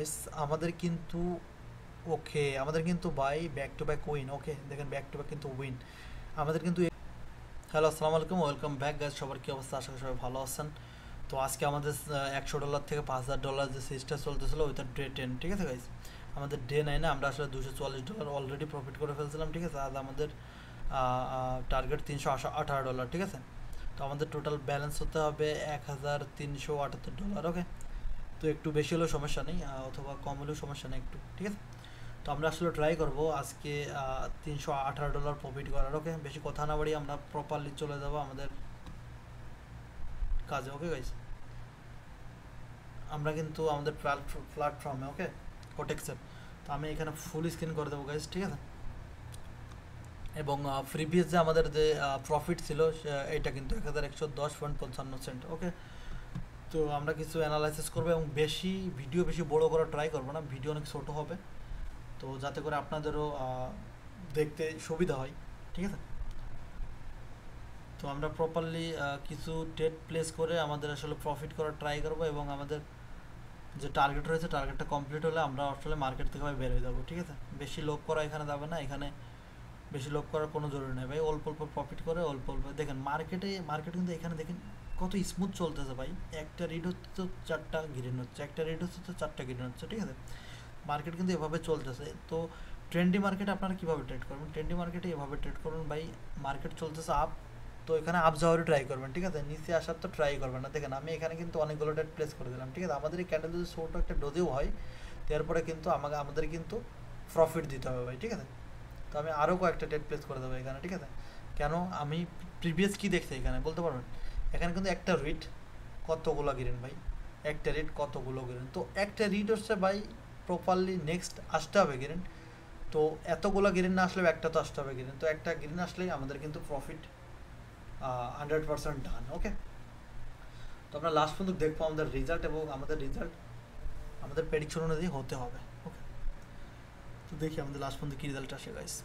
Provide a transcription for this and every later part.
Guys আমাদের কিন্তু আমাদের কিন্তু by back to back win. Okay, দেখেন ব্যাক টু ব্যাক কিন্তু উইন আমাদের কিন্তু। হ্যালো, আসসালামু আলাইকুম, ওয়েলকাম ব্যাক গাইস। সবার কি অবস্থা? আশা করি সবাই ভালো আছেন। তো আজকে আমাদের $100 থেকে $5,000 যে সিরিজটা চলতেছিল ওইটা ডে 10, ঠিক আছে গাইস। আমাদের ডে 9-এ আমরা আসলে $244 অলরেডি প্রফিট করে ফেলছিলাম, ঠিক আছে। আজ আমাদের টার্গেট $318, ঠিক আছে। তো আমাদের টোটাল ব্যালেন্স হতে হবে $1,378। ওকে, তো একটু বেশি হলেও সমস্যা নেই, অথবা কম হলেও সমস্যা নেই একটু, ঠিক আছে। তো আমরা আসলে ট্রাই করব আজকে $318 প্রফিট করার। ওকে, বেশি কথা না বাড়িয়ে আমরা প্রপারলি চলে যাব আমাদের কাজে। ওকে গাইস, আমরা কিন্তু আমাদের প্ল্যাটফর্মে, ওকে, কোটেক্সের। তো আমি এখানে ফুল স্ক্রিন করে দেবো গাইস, ঠিক আছে। এবং প্রিভিয়াস যে আমাদের যে প্রফিট ছিল এইটা কিন্তু 1,110.55 সেন্ট। ওকে, তো আমরা কিছু অ্যানালাইসিস করবো এবং বেশি বড় করার ট্রাই করবো না, ভিডিও অনেক ছোটো হবে, তো যাতে করে আপনাদেরও দেখতে সুবিধা হয়, ঠিক আছে। তো আমরা প্রপারলি কিছু ট্রেড প্লেস করে আমাদের আসলে প্রফিট করার ট্রাই করবো, এবং আমাদের যে টার্গেট রয়েছে টার্গেটটা কমপ্লিট হলে আমরা আসলে মার্কেট থেকে ভাই বের হয়ে যাবো, ঠিক আছে। বেশি লোভ করা এখানে যাবে না, এখানে বেশি লোভ করার কোনো জরুরি নেই ভাই। অল্প অল্প প্রফিট করে অল্প অল্প দেখেন মার্কেট কিন্তু এখানে দেখেন কত স্মুথ চলতেছে ভাই। একটা রিড হচ্ছে তো চারটা গ্রিন হচ্ছে, একটা রিড হচ্ছে তো চারটা গ্রিন হচ্ছে, ঠিক আছে। মার্কেট কিন্তু এভাবে চলতেছে। তো ট্রেন্ডি মার্কেটে আপনারা কীভাবে ট্রেড করবেন? ট্রেন্ডি মার্কেটে এভাবে ট্রেড করবেন ভাই, মার্কেট চলতেছে আপ, তো এখানে আপ যাওয়ারই ট্রাই করবেন, ঠিক আছে। নিচে আসার তো ট্রাই করবেন না। দেখেন আমি এখানে কিন্তু অনেকগুলো ট্রেড প্লেস করে দিলাম, ঠিক আছে। আমাদের এই ক্যান্ডেল যদি ছোটো একটা ডোজেও হয়, তারপরে কিন্তু আমাদের কিন্তু প্রফিট দিতে হবে ভাই, ঠিক আছে। তো আমি আরও কয়েকটা ট্রেড প্লেস করে দেবো এখানে, ঠিক আছে। কেন? আমি প্রিভিয়াস কি দেখছি এখানে বলতে পারবেন? এখানে কিন্তু একটা রিড কতগুলো গ্রিন ভাই, একটা রিড কতগুলো গ্রিন। তো একটা রিড হচ্ছে ভাই প্রপারলি নেক্সট আসতে হবে গ্রিন। তো এতগুলো গ্রিন না আসলেও একটা তো আসতে হবে গ্রিন, তো একটা গ্রিন আসলেই আমাদের কিন্তু প্রফিট 100% ডান। ওকে, তো আমরা লাস্ট পর্যন্ত দেখবো আমাদের রেজাল্ট, এবং আমাদের রেজাল্ট আমাদের প্রেডিকশন অনুযায়ী হতে হবে। ওকে, তো দেখি আমাদের লাস্ট পর্যন্ত কী রেজাল্ট আসে গাইস।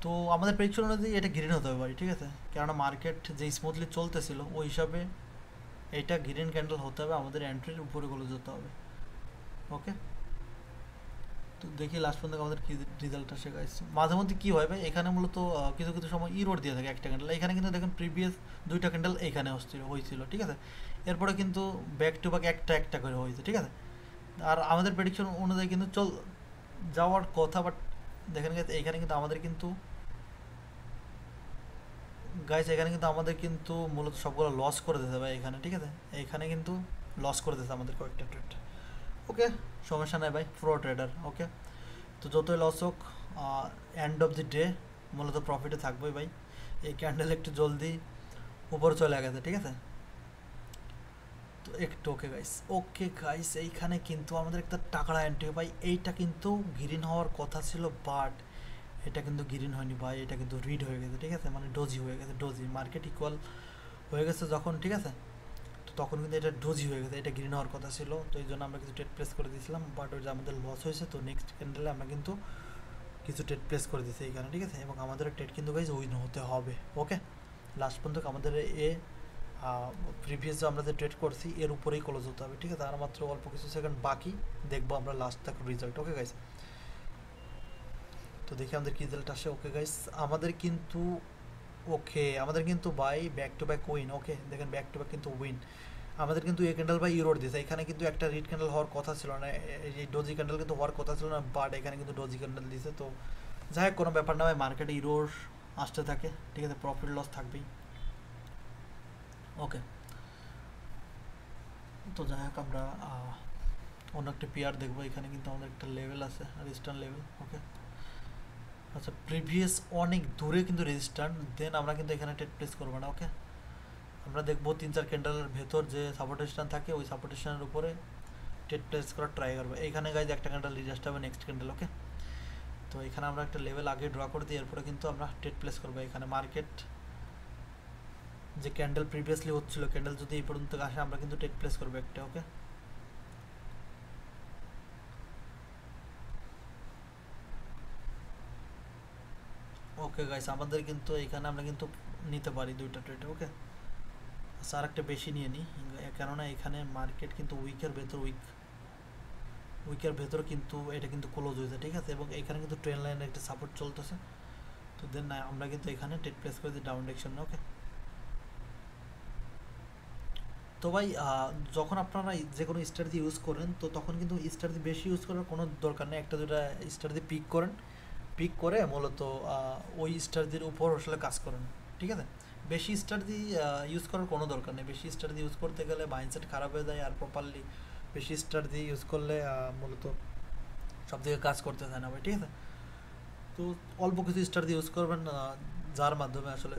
তো আমাদের প্রেডিকশন অনুযায়ী এটা গ্রিন হতে হবে ভাই, ঠিক আছে। কেননা মার্কেট যে স্মুথলি চলতেছিল ওই হিসাবে এইটা গ্রিন ক্যান্ডেল হতে হবে, আমাদের এন্ট্রির উপরে গুলো যেতে হবে। ওকে, তো দেখি লাস্ট পর্যন্ত আমাদের কি রেজাল্ট আসে গাইস। মাঝে মধ্যে কী হয় ভাই, এখানে মূলত কিছু কিছু সময় ইরোড দিয়ে থাকে একটা ক্যান্ডেল। এখানে কিন্তু দেখেন প্রিভিয়াস দুইটা ক্যান্ডেল এইখানে হয়েছিল, ঠিক আছে। এরপরে কিন্তু ব্যাক টু ব্যাক একটা একটা করে হয়েছে, ঠিক আছে। আর আমাদের প্রেডিকশন অনুযায়ী কিন্তু যাওয়ার কথা, বাট দেখেন গেছে এইখানে কিন্তু আমাদের কিন্তু এখানে কিন্তু আমাদের কিন্তু মূলত সবগুলো লস করে দিতে ভাই এখানে, ঠিক আছে। এইখানে কিন্তু লস করে দিতে আমাদের কয়েকটা ট্রেড। ওকে, সমস্যা নাই ভাই, প্রো ট্রেডার। ওকে, তো যতই লস হোক এন্ড অফ দি ডে মূলত প্রফিটে থাকবোই ভাই। এই ক্যান্ডেল একটু জলদি উপরে চলে গেছে, ঠিক আছে। তো একটু ওকে গাইস এইখানে কিন্তু আমাদের একটা টাকাটা এন্ট্রি ভাই। এইটা কিন্তু গ্রিন হওয়ার কথা ছিল, বাট এটা কিন্তু গ্রিন হয়নি ভাই, এটা কিন্তু রিড হয়ে গেছে, ঠিক আছে। মানে ডোজি হয়ে গেছে, ডোজি মার্কেট ইকুয়াল হয়ে গেছে যখন, ঠিক আছে। তো তখন কিন্তু এটা ডোজি হয়ে গেছে, এটা গ্রিন হওয়ার কথা ছিল। তো এই জন্য আমরা কিছু ট্রেড প্লেস করে দিয়েছিলাম, বাট ওই যে আমাদের লস হয়েছে। তো নেক্সট ক্যান্ডেলে আমরা কিন্তু কিছু ট্রেড প্লেস করে দিয়েছি এইখানে, ঠিক আছে। এবং আমাদের ট্রেড কিন্তু গাইজ উইন হতে হবে। ওকে, লাস্ট পর্যন্ত আমাদের প্রিভিয়াস যে আমরা যে ট্রেড করছি এর উপরেই ক্লোজ হতে হবে, ঠিক আছে। আর মাত্র অল্প কিছু সেকেন্ড বাকি, দেখবো আমরা লাস্ট তক রেজাল্ট। ওকে গাইজ, তো দেখি আমাদের কি রেজাল্ট আসে। ওকে গাইজ আমাদের কিন্তু by back to back win. Okay, দেখেন ব্যাক টু ব্যাক কিন্তু উইন আমাদের কিন্তু এই ক্যান্ডেল বাই ইউরোড দিয়েছে। এখানে কিন্তু একটা রিড ক্যান্ডেল হওয়ার কথা ছিল না, এই ডোজি ক্যান্ডেল কিন্তু হওয়ার কথা ছিল না, বাট এখানে কিন্তু ডোজি ক্যান্ডেল দিয়েছে। তো যাই হোক, কোনো ব্যাপার না ভাই, মার্কেটে ইউরোর আসতে থাকে, ঠিক আছে, প্রফিট লস থাকবেই। ওকে, তো যাই হোক আমরা অন্য একটা পেয়ার দেখবো। এখানে কিন্তু আমাদের একটা লেভেল আছে, রেজিস্ট্যান্ট লেভেল। ওকে, আচ্ছা, প্রিভিয়াস অনেক দূরে কিন্তু রেজিস্ট্যান্ট, দেন আমরা কিন্তু এখানে ট্রেড প্লেস করবো না। ওকে, আমরা দেখবো 3-4 ক্যান্ডেলের ভেতর যে সাপোর্টেশন থাকে ওই সাপোর্টেশনের উপরে ট্রেড প্লেস করার ট্রাই করবো। এইখানে গাইজ একটা ক্যান্ডেল রিজাস্ট হবে, নেক্সট ক্যান্ডেল। ওকে, তো এখানে আমরা একটা লেভেল আগে ড্র করে দিই, এরপরে কিন্তু আমরা ট্রেড প্লেস করবো। এখানে মার্কেট যে ক্যান্ডেল প্রিভিয়াসলি হচ্ছিল, ক্যান্ডেল যদি এই পর্যন্ত আসে আমরা কিন্তু ট্রেড প্লেস করবো একটা। ওকে, ওকে গাইস আমাদের কিন্তু এখানে আমরা কিন্তু নিতে পারি দুইটা ট্রেড। ওকে, আচ্ছা আরেকটা বেশি নিয়ে নিই, কেননা এখানে মার্কেট কিন্তু উইকের ভেতর কিন্তু এটা কিন্তু ক্লোজ হয়েছে, ঠিক আছে, এবং এখানে কিন্তু ট্রেন লাইনের একটা সাপোর্ট চলতেছে। তো দেন আমরা কিন্তু এখানে ট্রেড প্লেস করে দিই ডাউন ডিরেকশনে। ওকে, তো ভাই যখন আপনারা যে কোনো স্ট্র্যাটেজি ইউজ করেন, তো তখন কিন্তু স্ট্র্যাটেজি বেশি ইউজ করার কোনো দরকার নেই, একটা দুটা স্ট্র্যাটেজি পিক করেন, পিক করে মূলত ওই স্ট্র্যাটেজির উপর আসলে কাজ করেন, ঠিক আছে। বেশি স্ট্র্যাটেজি ইউজ করার কোনো দরকার নেই, বেশি স্ট্র্যাটেজি ইউজ করতে গেলে মাইন্ডসেট খারাপ হয়ে যায়, আর প্রপারলি বেশি স্ট্র্যাটেজি ইউজ করলে মূলত সব দিকে কাজ করতে চায় না ভাই, ঠিক আছে। তো অল্প কিছু স্ট্র্যাটেজি ইউজ করবেন যার মাধ্যমে আসলে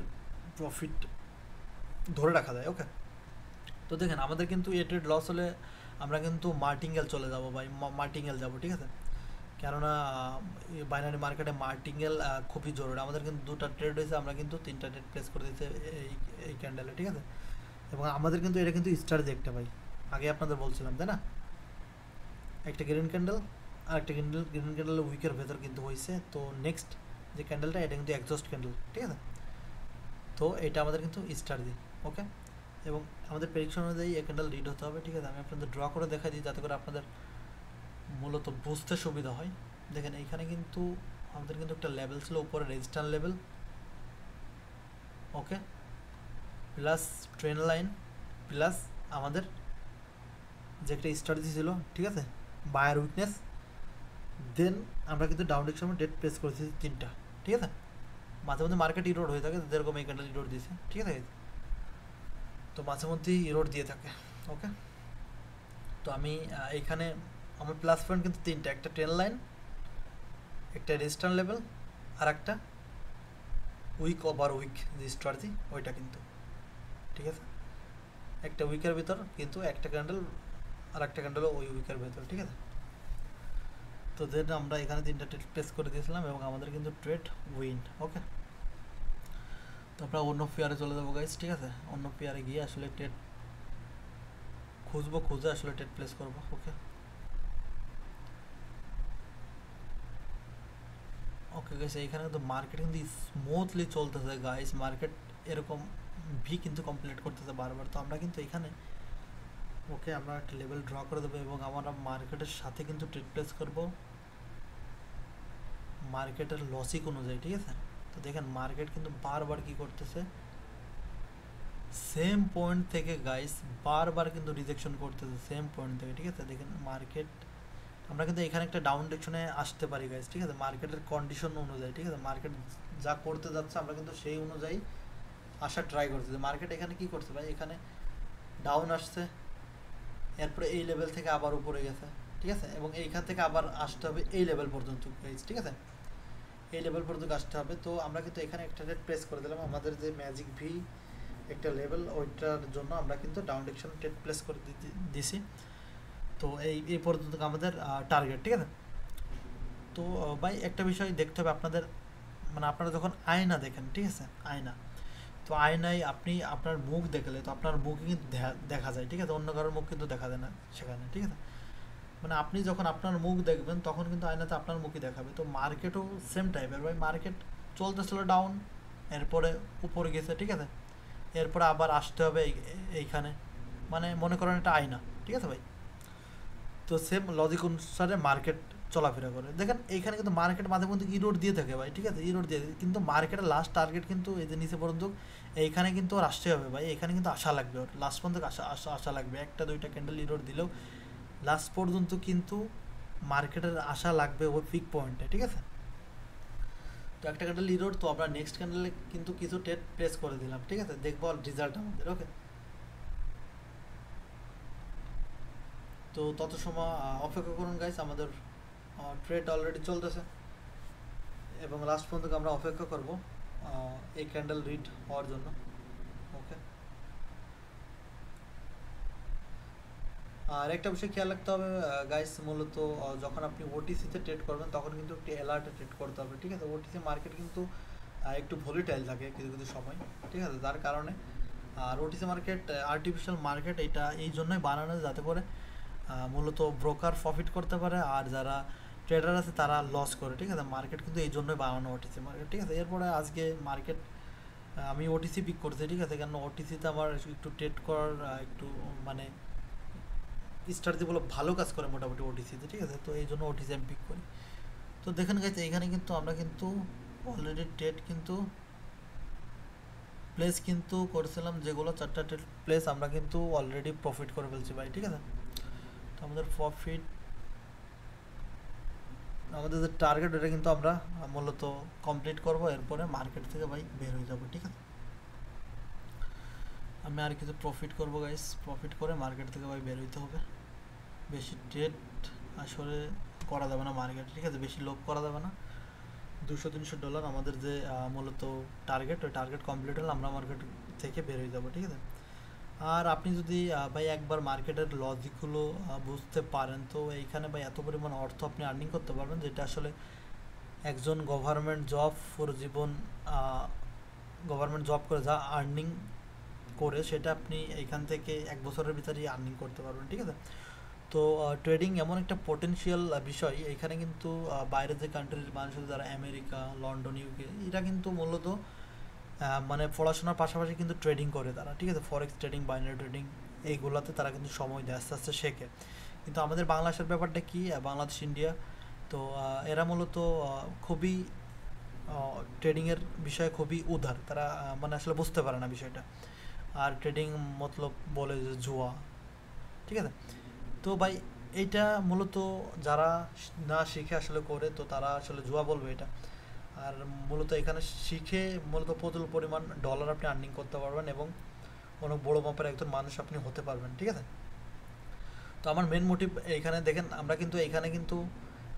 প্রফিট ধরে রাখা যায়। ওকে, তো দেখেন আমাদের কিন্তু এ ট্রেড লস হলে আমরা কিন্তু মার্টিঙ্গেল চলে যাব ভাই, মার্টিঙ্গেল যাব, ঠিক আছে, কেননা বাইনারি মার্কেটে মার্টিঙ্গেল খুবই জরুরি। আমাদের কিন্তু দুটো ট্রেড হয়েছে, আমরা কিন্তু তিনটা ট্রেড প্লেস করে দিয়েছে এই ক্যান্ডেলে, ঠিক আছে, এবং আমাদের কিন্তু এটা কিন্তু স্ট্র্যাটেজি একটা ভাই, আগে আপনাদের বলছিলাম তাই না, একটা গ্রিন ক্যান্ডেল আর একটা গ্রিন ক্যান্ডেল উইকের ভেতর কিন্তু হয়েছে। তো নেক্সট যে ক্যান্ডেলটা এটা কিন্তু এক্সস্ট ক্যান্ডেল, ঠিক আছে, তো এটা আমাদের কিন্তু স্ট্র্যাটেজি। ওকে, এবং আমাদের প্রেডিকশন অনুযায়ী এই ক্যান্ডেল রিড হতে হবে, ঠিক আছে। আমি আপনাদের ড্র করে দেখাই দিই যাতে করে আপনাদের মূলত বুঝতে সুবিধা হয়। দেখেন এইখানে কিন্তু আমাদের কিন্তু একটা লেভেল ছিল উপরে, রেজিস্ট্যান্স লেভেল, ওকে, প্লাস ট্রেন লাইন, প্লাস আমাদের যে একটা স্ট্র্যাটেজি ছিল, ঠিক আছে, বায়ার উইকনেস, দেন আমরা কিন্তু ডাউন ডিরেকশনে ডেট প্লেস করেছি তিনটা, ঠিক আছে। মাঝে মধ্যে মার্কেট ইরোড হয়ে থাকে, যেরকম এই ক্যান্ডেল ইরোড দিয়েছে, ঠিক আছে, তো মাঝে মধ্যেই ইরোড দিয়ে থাকে। ওকে, তো আমি এইখানে আমার প্লাস পয়েন্ট কিন্তু তিনটা, একটা ট্রেন লাইন, একটা রেজিস্ট্যান্স লেভেল, আর একটা উইক ওভার উইক যে স্ট্র্যাটেজি ওইটা কিন্তু, ঠিক আছে, একটা উইকের ভিতর কিন্তু একটা ক্যান্ডেল আর একটা ক্যান্ডেলও ওই উইকের ভেতর, ঠিক আছে। তো দেন আমরা এখানে তিনটা ট্রেড প্লেস করে দিয়েছিলাম এবং আমাদের কিন্তু ট্রেড উইন। ওকে, তো আমরা অন্য পেয়ারে চলে যাবো গাইজ, ঠিক আছে, অন্য পেয়ারে গিয়ে আসলে ট্রেড খুঁজে আসলে ট্রেড প্লেস করবো। ওকে, ওকে গাইস, এইখানে কিন্তু মার্কেট কিন্তু স্মুথলি চলতেছে গাইস, মার্কেট এরকম ভি কিন্তু কমপ্লিট করতেছে বারবার। তো আমরা কিন্তু এখানে ওকে আমরা একটা লেভেল ড্র করে দেবো এবং আমরা মার্কেটের সাথে কিন্তু ট্রেড প্লেস করবো মার্কেটের লসিক অনুযায়ী, ঠিক আছে। তো দেখেন মার্কেট কিন্তু বারবার কি করতেছে, সেম পয়েন্ট থেকে গাইস বারবার কিন্তু রিজেকশন করতেছে সেম পয়েন্ট থেকে, ঠিক আছে। দেখেন মার্কেট আমরা কিন্তু এখানে একটা ডাউন ডিরেকশনে আসতে পারি গাইস, ঠিক আছে, মার্কেটের কন্ডিশন অনুযায়ী, ঠিক আছে, মার্কেট যা করতে যাচ্ছে আমরা কিন্তু সেই অনুযায়ী আসার ট্রাই করতেছি। মার্কেট এখানে কি করছে ভাই, এখানে ডাউন আসছে, এরপরে এই লেভেল থেকে আবার উপরে গেছে, ঠিক আছে, এবং এইখান থেকে আবার আসতে হবে এই লেভেল পর্যন্ত গাইস, ঠিক আছে, এই লেভেল পর্যন্ত আসতে হবে। তো আমরা কিন্তু এখানে একটা রেট প্রেস করে দিলাম, আমাদের যে ম্যাজিক ভি একটা লেভেল ওইটার জন্য আমরা কিন্তু ডাউন ডিরেকশন ট্রেড প্লেস করে দিছি। তো এই পর্যন্ত আমাদের টার্গেট, ঠিক আছে। তো ভাই একটা বিষয় দেখতে হবে আপনাদের, মানে আপনারা যখন আয়না দেখেন, ঠিক আছে, আয়না, তো আয়নায় আপনি আপনার মুখ দেখলে তো আপনার মুখই কিন্তু দেখা যায়, ঠিক আছে, অন্য কারোর মুখ কিন্তু দেখা যায় না সেখানে, ঠিক আছে, মানে আপনি যখন আপনার মুখ দেখবেন তখন কিন্তু আয়নাতে আপনার মুখই দেখাবে। তো মার্কেটও সেম টাইপের ভাই, মার্কেট চলতেছিল ডাউন, এরপরে উপরে গেছে, ঠিক আছে, এরপরে আবার আসতে হবে এইখানে, মানে মনে করেন এটা আয়না, ঠিক আছে ভাই। তো সেম লজিক অনুসারে মার্কেট চলাফেরা করে। দেখেন এইখানে কিন্তু মার্কেট মাঝে মধ্যে ইরোড দিয়ে থাকে ভাই, ঠিক আছে, ইরোড দিয়ে, কিন্তু মার্কেটের লাস্ট টার্গেট কিন্তু এই যে নিচে পর্যন্ত, এইখানে কিন্তু ওর আসতে হবে ভাই, এখানে কিন্তু আশা লাগবে, ওর লাস্ট পর্যন্ত আশা লাগবে, একটা দুইটা ক্যান্ডেল ইরোড দিলেও লাস্ট পর্যন্ত কিন্তু মার্কেটের আশা লাগবে ওই পিক পয়েন্টে, ঠিক আছে। তো একটা ক্যান্ডেল ইরোড, তো আমরা নেক্সট ক্যান্ডেলে কিন্তু কিছু ট্রেড প্লেস করে দিলাম, ঠিক আছে, দেখবো রেজাল্ট আমাদের। ওকে, তো তত সময় অপেক্ষা করুন গাইস, আমাদের ট্রেড অলরেডি চলতেছে এবং লাস্ট পর্যন্ত আমরা অপেক্ষা করব এই ক্যান্ডেল রিড হওয়ার জন্য। ওকে, আর একটা বিষয় খেয়াল রাখতে হবে গাইস, মূলত যখন আপনি ওটিসিতে ট্রেড করবেন তখন কিন্তু একটি অ্যালার্টে ট্রেড করতে হবে, ঠিক আছে। ওটিসি মার্কেট কিন্তু একটু ভলিটাইল থাকে কিছু কিছু সময়, ঠিক আছে, যার কারণে, আর ওটিসি মার্কেট আর্টিফিশিয়াল মার্কেট, এটা এই জন্যই বানানো যাতে করে মূলত ব্রোকার প্রফিট করতে পারে আর যারা ট্রেডার আছে তারা লস করে, ঠিক আছে। মার্কেট কিন্তু এই জন্যই বানানো ওটিসি মার্কেট, ঠিক আছে। এরপরে আজকে মার্কেট আমি ওটিসি পিক করছি, ঠিক আছে, কারণ ওটিসিতে আমার একটু ট্রেড করার একটু মানে স্ট্র্যাটেজিগুলো ভালো কাজ করে মোটামুটি ওটিসিতে, ঠিক আছে, তো এই জন্য ওটিসি আমি পিক করি। তো দেখেন গেছে এখানে কিন্তু আমরা কিন্তু অলরেডি ট্রেড কিন্তু প্লেস কিন্তু করেছিলাম, যেগুলো 4টা ট্রেড প্লেস আমরা কিন্তু অলরেডি প্রফিট করে ফেলছি ভাই, ঠিক আছে। তো আমাদের প্রফিট, আমাদের যে টার্গেট এটা কিন্তু আমরা মূলত কমপ্লিট করব, এরপরে মার্কেট থেকে ভাই বের হয়ে যাব, ঠিক আছে। আমি আর কিছু প্রফিট করব গাইস, প্রফিট করে মার্কেট থেকে ভাই বের হইতে হবে। বেশি ট্রেড আসলে করা যাবে না মার্কেটে, ঠিক আছে, বেশি লোভ করা যাবে না। $200-300 আমাদের যে মূলত টার্গেট, ওই টার্গেট কমপ্লিট হলে আমরা মার্কেট থেকে বের হয়ে যাবো, ঠিক আছে। আর আপনি যদি ভাই একবার মার্কেটের লজিকগুলো বুঝতে পারেন, তো এইখানে ভাই এত পরিমাণ অর্থ আপনি আর্নিং করতে পারবেন, যেটা আসলে একজন গভর্নমেন্ট জব পুরো জীবন গভর্নমেন্ট জব করে যা আর্নিং করে, সেটা আপনি এইখান থেকে 1 বছরের ভিতরেই আর্নিং করতে পারবেন, ঠিক আছে। তো ট্রেডিং এমন একটা পোটেনশিয়াল বিষয়, এখানে কিন্তু বাইরের যে কান্ট্রির মানুষ যারা আমেরিকা, লন্ডন, ইউকে, এরা কিন্তু মূলত মানে পড়াশোনার পাশাপাশি কিন্তু ট্রেডিং করে তারা, ঠিক আছে, ফরেক্স ট্রেডিং, বাইনারি ট্রেডিং, এইগুলোতে তারা কিন্তু সময় দেয়, আস্তে আস্তে শেখে। কিন্তু আমাদের বাংলাদেশের ব্যাপারটা কি, বাংলাদেশ, ইন্ডিয়া, তো এরা মূলত খুবই ট্রেডিংয়ের বিষয়ে খুবই উদার, তারা মানে আসলে বুঝতে পারে না বিষয়টা। আর ট্রেডিং মতলব বলে যে জুয়া, ঠিক আছে। তো ভাই এইটা মূলত যারা না শিখে আসলে করে, তো তারা আসলে জুয়া বলবে এটা। আর মূলত এখানে শিখে মূলত প্রচুর পরিমাণ ডলার আপনি আর্নিং করতে পারবেন এবং অনেক বড় মাপের একজন মানুষ আপনি হতে পারবেন, ঠিক আছে। তো আমার মেন মোটিভ এইখানে দেখেন, আমরা কিন্তু এইখানে কিন্তু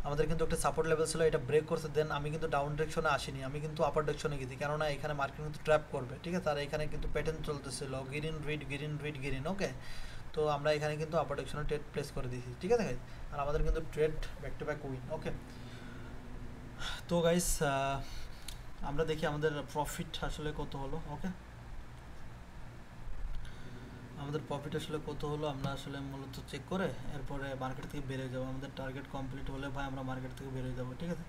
আমাদের কিন্তু একটা সাপোর্ট লেভেল ছিল, এটা ব্রেক করছে, দেন আমি কিন্তু ডাউন ডিরেকশনে আসিনি, আমি কিন্তু আপার ডিরেকশনে গেছি, কেননা এখানে মার্কেট কিন্তু ট্র্যাপ করবে, ঠিক আছে। আর এখানে কিন্তু প্যাটার্ন চলতেছিল green red green red green, okay. তো আমরা এখানে কিন্তু আপার ডিরেকশনে ট্রেড প্লেস করে দিয়েছি, ঠিক আছে গাইজ। আর আমাদের কিন্তু trade back to back win, okay. তো গাইজ আমরা দেখি আমাদের প্রফিট আসলে কত হলো, ওকে। আমাদের প্রফিট আসলে কত হলো আমরা আসলে মূলত চেক করে এরপরে মার্কেট থেকে বেরিয়ে যাবো। আমাদের টার্গেট কমপ্লিট হলে ভাই আমরা মার্কেট থেকে বেরিয়ে যাবো, ঠিক আছে।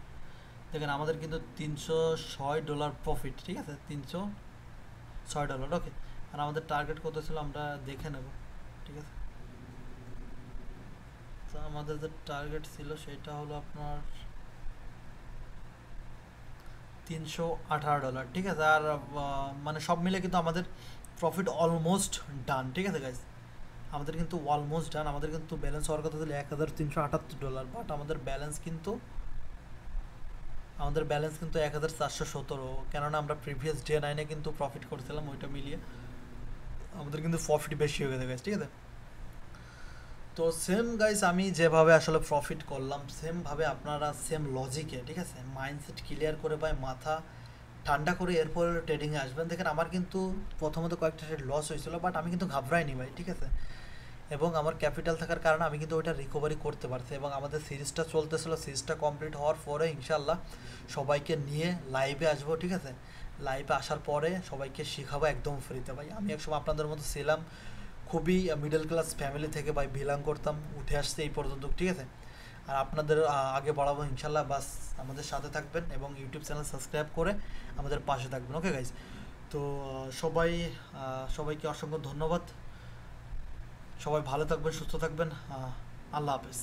দেখেন আমাদের কিন্তু $306 প্রফিট, ঠিক আছে, $306, ওকে। আর আমাদের টার্গেট কত ছিল আমরা দেখে নেব, ঠিক আছে। তো আমাদের যে টার্গেট ছিল সেটা হলো আপনার $318, ঠিক আছে। আর মানে সব মিলে কিন্তু আমাদের প্রফিট অলমোস্ট ডান, ঠিক আছে গাইজ, আমাদের কিন্তু অলমোস্ট ডান। আমাদের কিন্তু ব্যালেন্স হওয়ার কথা ছিল $1378, বাট আমাদের ব্যালেন্স কিন্তু 1417, কেননা আমরা প্রিভিয়াস ডে 9-এ কিন্তু প্রফিট করছিলাম, ওইটা মিলিয়ে আমাদের কিন্তু প্রফিট বেশি হয়ে গেছে গাইজ, ঠিক আছে। তো সেম গাইস আমি যেভাবে আসলে প্রফিট করলাম, সেমভাবে আপনারা সেম লজিকে, ঠিক আছে, মাইন্ডসেট ক্লিয়ার করে ভাই মাথা ঠান্ডা করে এরপর ট্রেডিংয়ে আসবেন। দেখেন আমার কিন্তু প্রথমত কয়েকটা ট্রেড লস হয়েছিল, বাট আমি কিন্তু ঘাবড়াইনি ভাই, ঠিক আছে। এবং আমার ক্যাপিটাল থাকার কারণে আমি কিন্তু ওইটা রিকভারি করতে পারছি, এবং আমাদের সিরিজটা চলতেছিল, সিরিজটা কমপ্লিট হওয়ার পরে ইনশাল্লাহ সবাইকে নিয়ে লাইভে আসবো, ঠিক আছে। লাইভে আসার পরে সবাইকে শেখাবো একদম ফ্রিতে ভাই। আমি একসময় আপনাদের মতো ছিলাম, খুবই মিডল ক্লাস ফ্যামিলি থেকে ভাই বিলং করতাম, উঠে আসছে এই পর্যন্ত, ঠিক আছে। আর আপনাদের আগে বাড়াবো ইনশাল্লাহ, বাস আমাদের সাথে থাকবেন এবং ইউটিউব চ্যানেল সাবস্ক্রাইব করে আমাদের পাশে থাকবেন, ওকে গাইজ। তো সবাইকে অসংখ্য ধন্যবাদ, সবাই ভালো থাকবেন, সুস্থ থাকবেন, আল্লাহ হাফেজ।